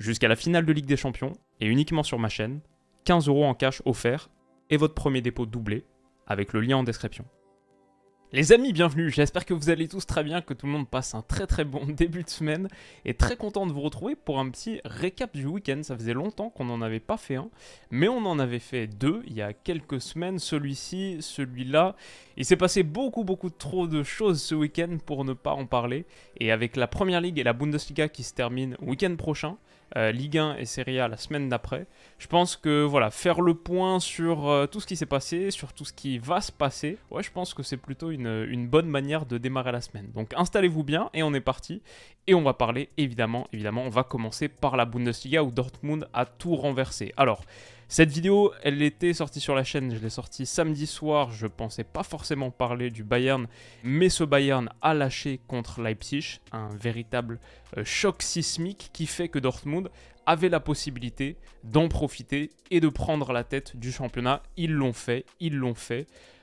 jusqu'à la finale de Ligue des Champions et uniquement sur ma chaîne, 15 € en cash offert et votre premier dépôt doublé avec le lien en description. Les amis, bienvenue, j'espère que vous allez tous très bien, que tout le monde passe un très bon début de semaine et très content de vous retrouver pour un petit récap du week-end. Ça faisait longtemps qu'on n'en avait pas fait un, mais on en avait fait deux il y a quelques semaines, celui-ci, celui-là. Il s'est passé beaucoup trop de choses ce week-end pour ne pas en parler, et avec la Première Ligue et la Bundesliga qui se terminent week-end prochain, Ligue 1 et Serie A la semaine d'après, je pense que voilà, faire le point sur tout ce qui s'est passé, sur tout ce qui va se passer, ouais, je pense que c'est plutôt une bonne manière de démarrer la semaine. Donc installez-vous bien et on est parti. Et on va parler évidemment, on va commencer par la Bundesliga où Dortmund a tout renversé. Alors, cette vidéo, elle était sortie sur la chaîne, je l'ai sortie samedi soir, je pensais pas forcément parler du Bayern, mais ce Bayern a lâché contre Leipzig, un véritable choc sismique qui fait que Dortmund avait la possibilité d'en profiter et de prendre la tête du championnat. Ils l'ont fait,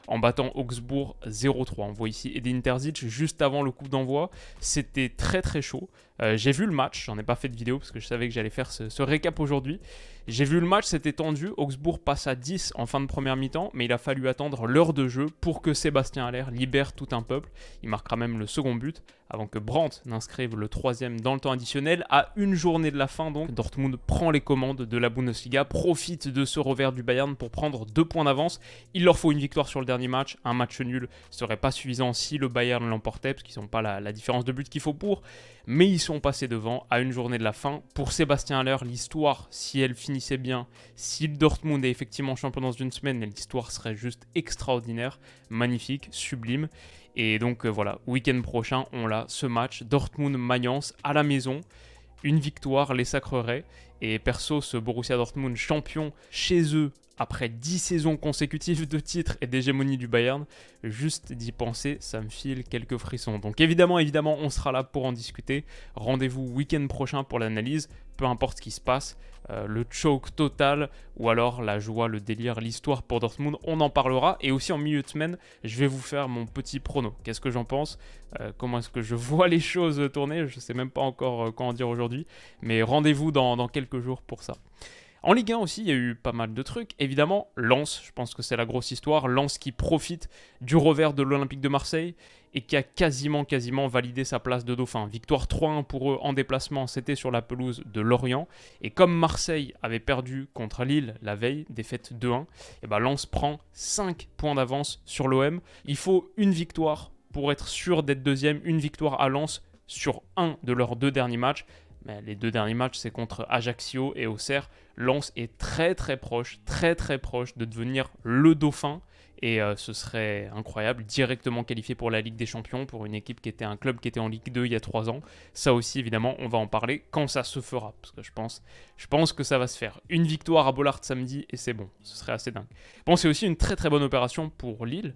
en battant Augsbourg 0-3. On voit ici Edin Terzic juste avant le coup d'envoi. C'était très chaud. J'ai vu le match, j'en ai pas fait de vidéo parce que je savais que j'allais faire ce récap aujourd'hui. J'ai vu le match, c'était tendu. Augsbourg passe à 10 en fin de première mi-temps, mais il a fallu attendre l'heure de jeu pour que Sébastien Haller libère tout un peuple. Il marquera même le second but avant que Brandt n'inscrive le troisième dans le temps additionnel. À une journée de la fin, donc, Dortmund prend les commandes de la Bundesliga, profite de ce revers du Bayern pour prendre 2 points d'avance. Il leur faut une victoire sur le dernier match. Un match nul serait pas suffisant si le Bayern l'emportait, parce qu'ils n'ont pas la différence de but qu'il faut pour. Mais ils sont passés devant à une journée de la fin. Pour Sébastien Haller, l'histoire, si elle finissait bien, si le Dortmund est effectivement champion dans une semaine, l'histoire serait juste extraordinaire, magnifique, sublime. Et donc voilà, week-end prochain, on l'a, ce match, Dortmund-Mayence à la maison. Une victoire les sacrerait. Et perso, ce Borussia Dortmund champion chez eux après 10 saisons consécutives de titres et d'hégémonie du Bayern, juste d'y penser, ça me file quelques frissons. Donc évidemment, on sera là pour en discuter. Rendez-vous week-end prochain pour l'analyse, peu importe ce qui se passe, le choke total ou alors la joie, le délire, l'histoire pour Dortmund, on en parlera. Et aussi en milieu de semaine, je vais vous faire mon petit prono. Qu'est-ce que j'en pense ? Comment est-ce que je vois les choses tourner ? Je ne sais même pas encore quoi en dire aujourd'hui, mais rendez-vous dans quelques jours pour ça. En Ligue 1 aussi, il y a eu pas mal de trucs. Évidemment, Lens, je pense que c'est la grosse histoire. Lens qui profite du revers de l'Olympique de Marseille et qui a quasiment validé sa place de dauphin. Victoire 3-1 pour eux en déplacement, c'était sur la pelouse de Lorient. Et comme Marseille avait perdu contre Lille la veille, défaite 2-1, et ben Lens prend 5 points d'avance sur l'OM. Il faut une victoire pour être sûr d'être deuxième, une victoire à Lens sur un de leurs 2 derniers matchs. Mais les 2 derniers matchs, c'est contre Ajaccio et Auxerre. Lens est très proche de devenir le dauphin. Et ce serait incroyable, directement qualifié pour la Ligue des Champions, pour une équipe qui était un club qui était en Ligue 2 il y a 3 ans. Ça aussi, évidemment, on va en parler quand ça se fera. Parce que je pense que ça va se faire. Une victoire à Bollaert samedi et c'est bon. Ce serait assez dingue. Bon, c'est aussi une très bonne opération pour Lille.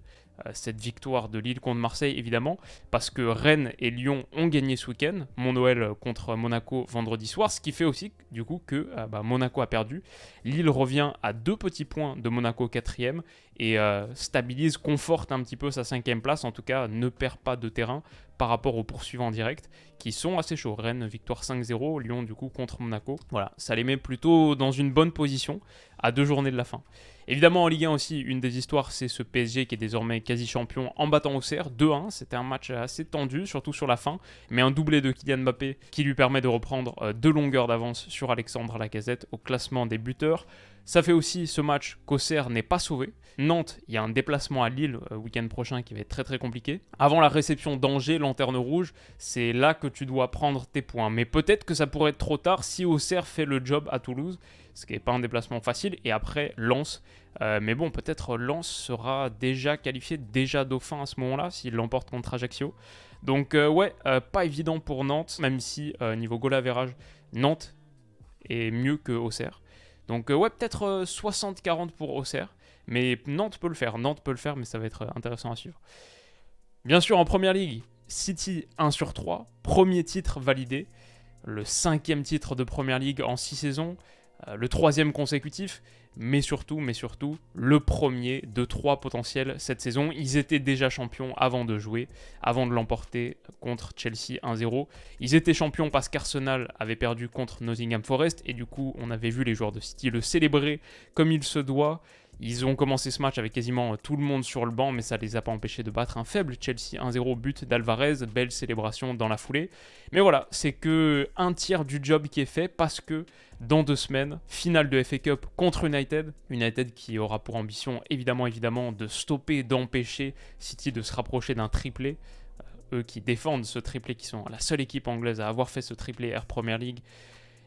Cette victoire de Lille contre Marseille, évidemment, parce que Rennes et Lyon ont gagné ce week-end, Mont-Noël contre Monaco vendredi soir, ce qui fait aussi du coup que Monaco a perdu. Lille revient à 2 petits points de Monaco 4e et stabilise, conforte un petit peu sa 5e place, en tout cas ne perd pas de terrain par rapport aux poursuivants directs qui sont assez chauds. Rennes, victoire 5-0, Lyon du coup contre Monaco. Voilà, ça les met plutôt dans une bonne position à 2 journées de la fin. Évidemment, en Ligue 1 aussi, une des histoires, c'est ce PSG qui est désormais quasi champion en battant Auxerre 2-1. C'était un match assez tendu, surtout sur la fin, mais un doublé de Kylian Mbappé qui lui permet de reprendre 2 longueurs d'avance sur Alexandre Lacazette au classement des buteurs. Ça fait aussi ce match qu'Auxerre n'est pas sauvé. Nantes, il y a un déplacement à Lille week-end prochain qui va être très compliqué. Avant la réception d'Angers, lanterne rouge, c'est là que tu dois prendre tes points. Mais peut-être que ça pourrait être trop tard si Auxerre fait le job à Toulouse, ce qui n'est pas un déplacement facile. Et après, Lens. Mais bon, peut-être Lens sera déjà qualifié, déjà dauphin à ce moment-là, s'il l'emporte contre Ajaccio. Donc pas évident pour Nantes, même si niveau goal average, Nantes est mieux que Auxerre. Donc peut-être 60-40 pour Auxerre, mais Nantes peut le faire, mais ça va être intéressant à suivre. Bien sûr, en Première Ligue, City 1/3, premier titre validé, le 5e titre de Première Ligue en 6 saisons. le troisième consécutif, mais surtout, le premier de 3 potentiels cette saison. Ils étaient déjà champions avant de jouer, avant de l'emporter contre Chelsea 1-0. Ils étaient champions parce qu'Arsenal avait perdu contre Nottingham Forest, et du coup, on avait vu les joueurs de City le célébrer comme il se doit. Ils ont commencé ce match avec quasiment tout le monde sur le banc, mais ça ne les a pas empêchés de battre un faible Chelsea 1-0, but d'Alvarez, belle célébration dans la foulée. Mais voilà, c'est que un tiers du job qui est fait, parce que dans 2 semaines, finale de FA Cup contre United. United qui aura pour ambition évidemment de stopper, d'empêcher City de se rapprocher d'un triplé. Eux qui défendent ce triplé, qui sont la seule équipe anglaise à avoir fait ce triplé Air Premier League.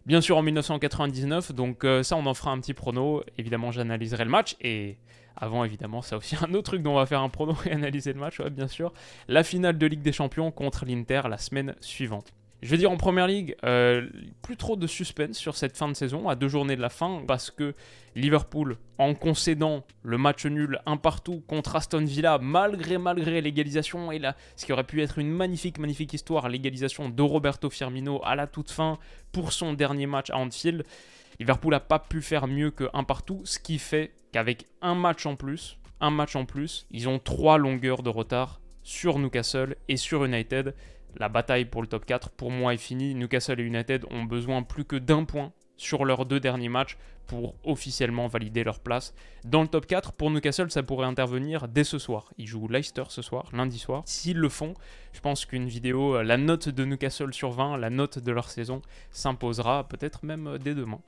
Bien sûr en 1999, donc ça on en fera un petit prono. Évidemment j'analyserai le match, et avant évidemment ça aussi un autre truc dont on va faire un prono et analyser le match, ouais, bien sûr. La finale de Ligue des Champions contre l'Inter la semaine suivante. Je veux dire, en Premier League, plus trop de suspense sur cette fin de saison, à 2 journées de la fin, parce que Liverpool, en concédant le match nul 1-1 contre Aston Villa, malgré l'égalisation, et là, ce qui aurait pu être une magnifique histoire, l'égalisation de Roberto Firmino à la toute fin pour son dernier match à Anfield, Liverpool n'a pas pu faire mieux que 1-1, ce qui fait qu'avec un match en plus, ils ont 3 longueurs de retard sur Newcastle et sur United. La bataille pour le top 4, pour moi, est finie. Newcastle et United ont besoin plus que d'1 point sur leurs 2 derniers matchs pour officiellement valider leur place dans le top 4. Pour Newcastle, ça pourrait intervenir dès ce soir. Ils jouent Leicester ce soir, lundi soir. S'ils le font, je pense qu'une vidéo, la note de Newcastle sur 20, la note de leur saison, s'imposera peut-être même dès demain.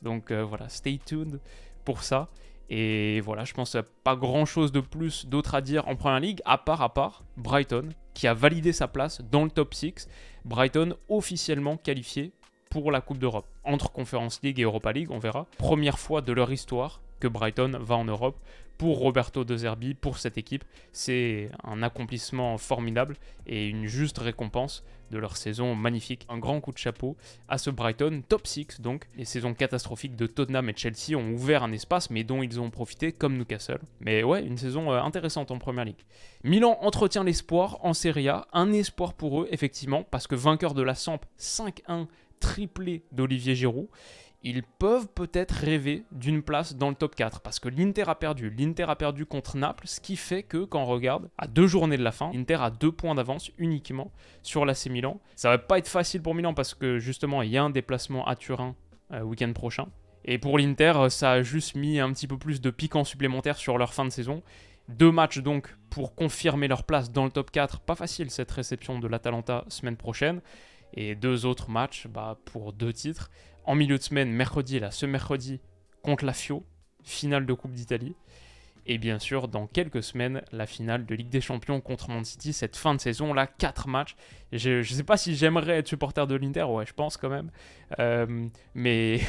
Donc voilà, stay tuned pour ça. Et voilà, je pense qu'il n'y a pas grand-chose de plus d'autre à dire en Premier League, à part Brighton, qui a validé sa place dans le top 6. Brighton officiellement qualifié pour la Coupe d'Europe. Entre Conference League et Europa League, on verra. Première fois de leur histoire que Brighton va en Europe. Pour Roberto De Zerbi, pour cette équipe, c'est un accomplissement formidable et une juste récompense de leur saison magnifique. Un grand coup de chapeau à ce Brighton, top 6 donc. Les saisons catastrophiques de Tottenham et Chelsea ont ouvert un espace, mais dont ils ont profité comme Newcastle. Mais ouais, une saison intéressante en Premier League. Milan entretient l'espoir en Serie A, un espoir pour eux effectivement, parce que vainqueur de la Samp 5-1, triplé d'Olivier Giroud, ils peuvent peut-être rêver d'une place dans le top 4, parce que l'Inter a perdu contre Naples, ce qui fait que quand on regarde, à 2 journées de la fin, l'Inter a 2 points d'avance uniquement sur l'AC Milan. Ça va pas être facile pour Milan, parce que justement il y a un déplacement à Turin week-end prochain. Et pour l'Inter, ça a juste mis un petit peu plus de piquant supplémentaire sur leur fin de saison. 2 matchs donc pour confirmer leur place dans le top 4, pas facile cette réception de l'Atalanta semaine prochaine. Et 2 autres matchs pour 2 titres. En milieu de semaine, ce mercredi, contre la Fio, finale de Coupe d'Italie. Et bien sûr, dans quelques semaines, la finale de Ligue des Champions contre Man City, cette fin de saison, là, 4 matchs. Je ne sais pas si j'aimerais être supporter de l'Inter, ouais, je pense quand même. Mais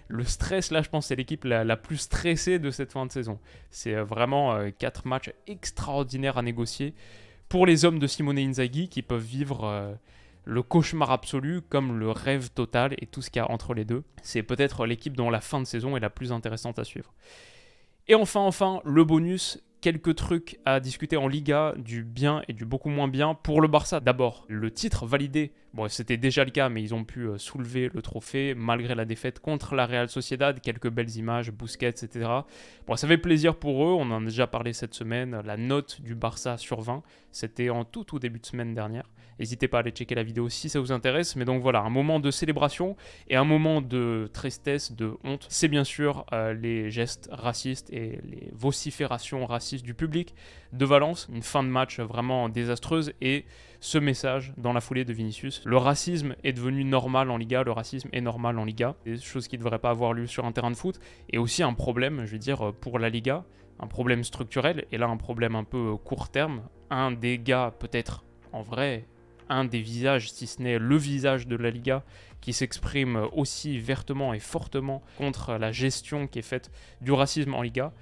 le stress, là, je pense, c'est l'équipe la plus stressée de cette fin de saison. C'est vraiment 4 matchs extraordinaires à négocier pour les hommes de Simone Inzaghi qui peuvent vivre le cauchemar absolu comme le rêve total et tout ce qu'il y a entre les deux. C'est peut-être l'équipe dont la fin de saison est la plus intéressante à suivre. Et enfin, le bonus, quelques trucs à discuter en Liga, du bien et du beaucoup moins bien. Pour le Barça, d'abord, le titre validé. Bon, c'était déjà le cas, mais ils ont pu soulever le trophée malgré la défaite contre la Real Sociedad. Quelques belles images, Busquets, etc. Bon, ça fait plaisir pour eux, on en a déjà parlé cette semaine. La note du Barça sur 20, c'était en tout début de semaine dernière. N'hésitez pas à aller checker la vidéo si ça vous intéresse. Mais donc voilà, un moment de célébration et un moment de tristesse, de honte. C'est bien sûr les gestes racistes et les vociférations racistes du public de Valence. Une fin de match vraiment désastreuse et ce message dans la foulée de Vinicius. Le racisme est devenu normal en Liga, le racisme est normal en Liga. Des choses qui ne devraient pas avoir lieu sur un terrain de foot. Et aussi un problème, je veux dire, pour la Liga, un problème structurel. Et là, un problème un peu court terme. Un des gars, peut-être, en vrai, un des visages, si ce n'est le visage de la Liga, qui s'exprime aussi vertement et fortement contre la gestion qui est faite du racisme en Liga,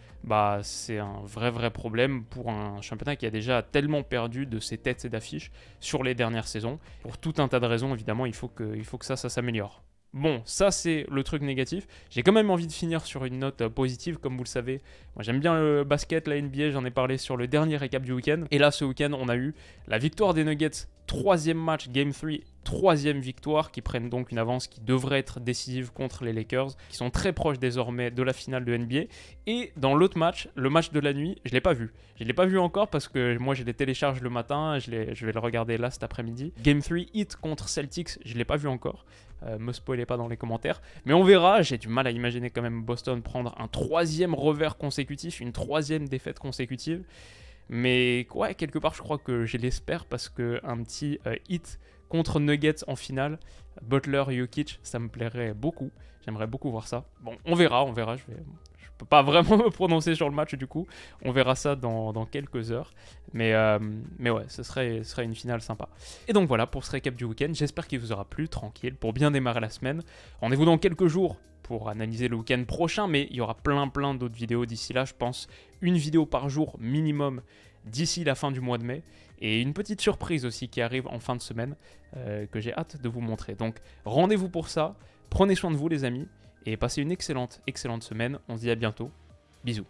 c'est un vrai problème pour un championnat qui a déjà tellement perdu de ses têtes et d'affiches sur les dernières saisons. Pour tout un tas de raisons, évidemment, il faut que ça s'améliore. Bon, ça c'est le truc négatif. J'ai quand même envie de finir sur une note positive, comme vous le savez. Moi j'aime bien le basket, la NBA, j'en ai parlé sur le dernier récap du week-end. Et là ce week-end, on a eu la victoire des Nuggets troisième match, Game 3, troisième victoire, qui prennent donc une avance qui devrait être décisive contre les Lakers, qui sont très proches désormais de la finale de NBA. Et dans l'autre match, le match de la nuit, je ne l'ai pas vu. Je ne l'ai pas vu encore parce que moi je les télécharge le matin, je vais le regarder là cet après-midi. Game 3, Heat contre Celtics, je ne l'ai pas vu encore. Me spoilez pas dans les commentaires. Mais on verra, j'ai du mal à imaginer quand même Boston prendre un troisième revers consécutif, une troisième défaite consécutive. Mais ouais, quelque part, je crois que je l'espère parce qu'un petit hit contre Nuggets en finale, Butler, Jokic, ça me plairait beaucoup. J'aimerais beaucoup voir ça. Bon, on verra. Je peux pas vraiment me prononcer sur le match du coup. On verra ça dans quelques heures. Mais ouais, ce serait une finale sympa. Et donc voilà pour ce récap du week-end. J'espère qu'il vous aura plu, tranquille, pour bien démarrer la semaine. Rendez-vous dans quelques jours pour analyser le week-end prochain, mais il y aura plein d'autres vidéos d'ici là, je pense. Une vidéo par jour minimum d'ici la fin du mois de mai. Et une petite surprise aussi qui arrive en fin de semaine, que j'ai hâte de vous montrer. Donc rendez-vous pour ça. Prenez soin de vous les amis. Et passez une excellente semaine. On se dit à bientôt. Bisous.